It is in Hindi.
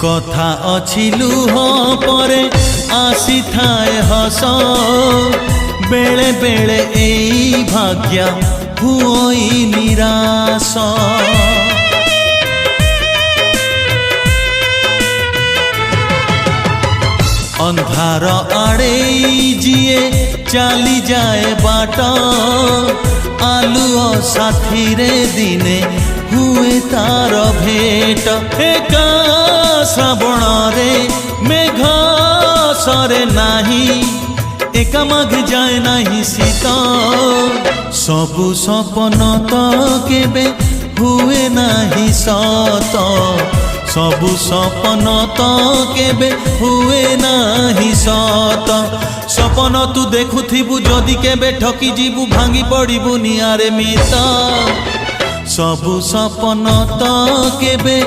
कथा अछि लुह परे आसी थाए हस बेले बेले एई भाग्या हुई निराश अंधार आड़े जिए चली जाए बाट आलुओ साथी रे दिने हुए तार भेट एका श्रावण रे मेघ सरे नाही एका माघ जाए नाही शीत सबु सपन तो केबे हुए नाही सत सबु सपन तो केबे हुए नाही सत सपन तू देखुथिबु जदि केबे ठकी जीबु भांगी पड़िबु निआरे मित सबु सपन तो केबे